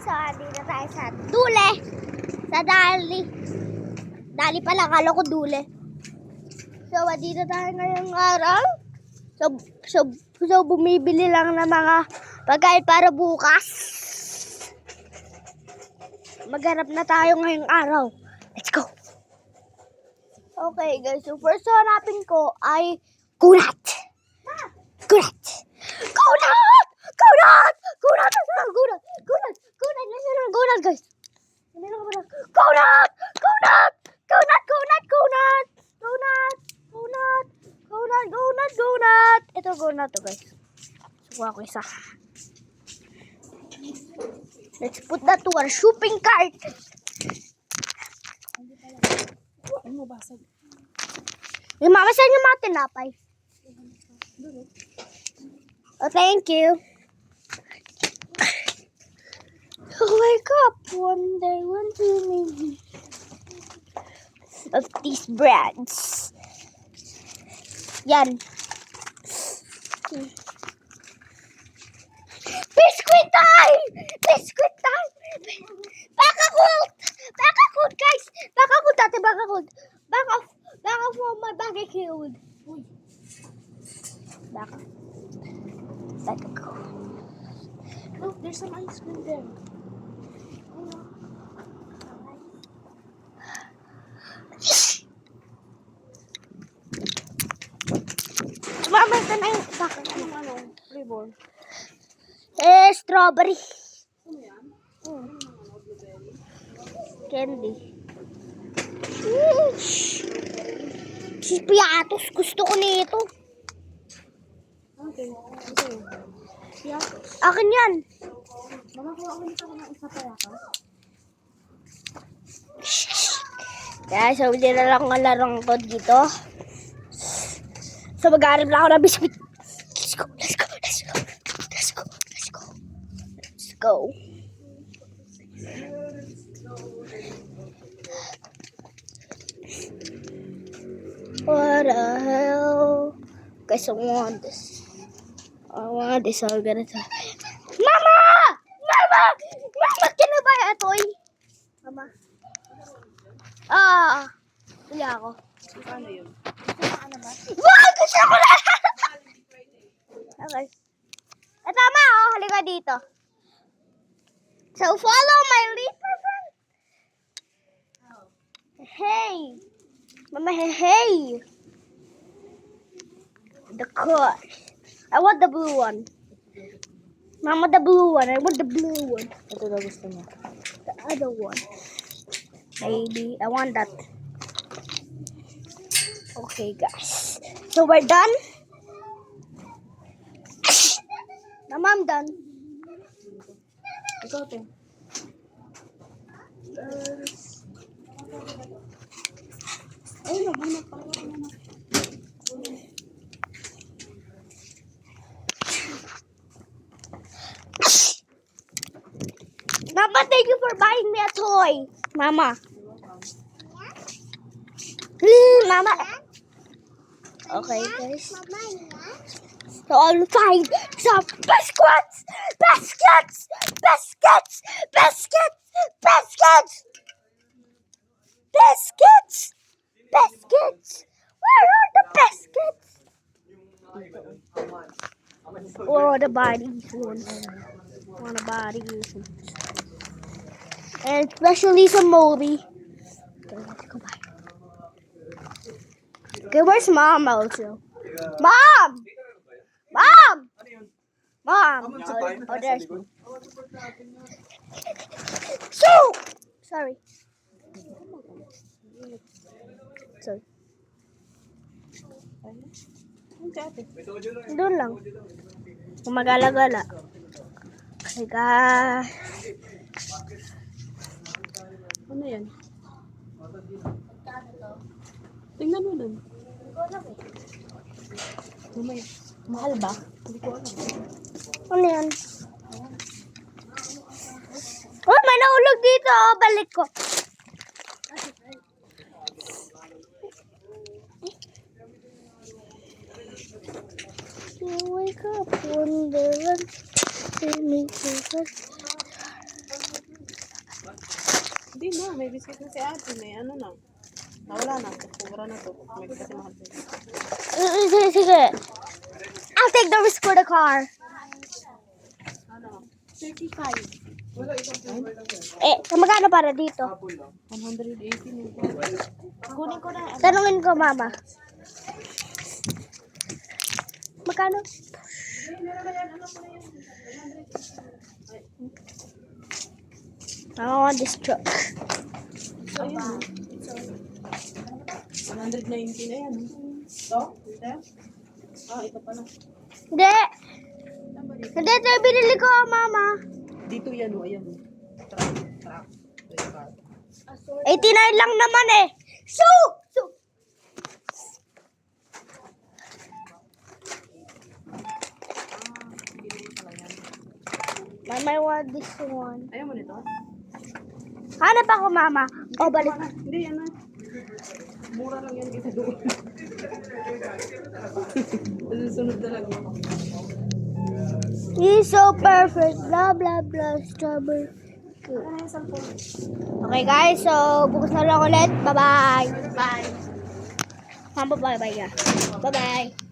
guys, so andito tayo sa Dule. Sa Dali. Dali pala, kala ko Dule. So, andito tayo ngayong araw. So, bumibili lang ng mga pagkain para bukas. Maghanap na tayo ngayong araw. Let's go! Okay guys, so first hanapin ko ay kunat. Kunat! Kunat! Kunat! Kunat! Kunat! Kunat! Kunat! Kunat guys! Kunat! Kunat! Kunat! Kunat! Kunat! Kunat! Kunat! Kunat! Kunat! Kunat! Ito kunat to guys. Sukuha ko isa. Let's put that to our shopping cart. Ano basag? Yung mama saan yung mga tinapay? Oh, thank you. Wake up one day, one day, of these brands. Yan. Biscuit time! Biscuit time! Bakakult! Bakakult, guys! Bakakult, dati bakakult. Baka for my bakakult. Bakakult. Look, there's some ice cream there. Mama, ito na yung bakit. Ano? Flavor. Strawberry. Ano yan? Candy. Si Piatos, gusto ko nito. Okay. Okay. Yeah. Akin yan. Mama, kung ako nito ko ng isa pa yata. Kaya so, hindi na lang ang larong ko dito. So, mag-aarap lang ako ng biscuit. Let's go, let's go, let's go. Let's go, let's go. Let's go. What the hell? Guys, I want this. I want this. I'm gonna try. Mama! Mama! Mama, can I buy a toy? Mama. Bili ako. Ano yun? Wow! Gusto ko na! Okay. Tama, oh. Halika dito. So, follow my lead, my friend. Hey. Mama, hey. The car. I want the blue one. Mama, the blue one. I want the blue one. Ito na gusto niya. The other one. Maybe. I want that. Okay, guys. So, we're done. Mama, I'm done. Ito, ate. Ay, naghanap pa ako naman. Mama, thank you for buying me a toy. Mama. Mama. Okay, guys. So I'll find some biscuits, biscuits, biscuits, biscuits, biscuits, biscuits, biscuits. Where are the biscuits? Or the bodies ones. Want to buy these ones. And especially some Moby. Okay, let's go buy. Okay, where's Mom also? Mom! Mom! Mom! Oh, there's Mom. So! Sorry. Sorry. Okay, ate. Doon lang. Gumagala-gala. Halika. Ano yan? Tingnan mo dun. Mamaya. Mahal ba? Hindi ko alam. Ano yan? Oh, may naulog dito. Oh, balik ko. You wake up one day and see me. Hindi na, may biscuit na si ate. May ano na. Nawala na. Pura na to. May kasi mahal to. Sige, sige. I'll take the risk for the car. Ano? 35. Magkano para dito? 180 na. Kunin ko na. Tanungin ko, mama. Magkano? I want this truck. Ayun. 190 na yan. Ito? Ito? Ito pala. Hindi. Hindi, ito yung binili ko, mama. Dito yan, ayan. Truck. 89 lang naman eh. So! Mama, I want this one. Ayaw mo nito? Hanap ako, mama. O, balik. Hindi, yan na. Mura lang yan kasi doon. Sunod na lang yun. He's so perfect. Blah, blah, blah. Strawberry. Okay, guys. So, bukas na lang ulit. Bye-bye. Bye. Bye-bye. Bye-bye.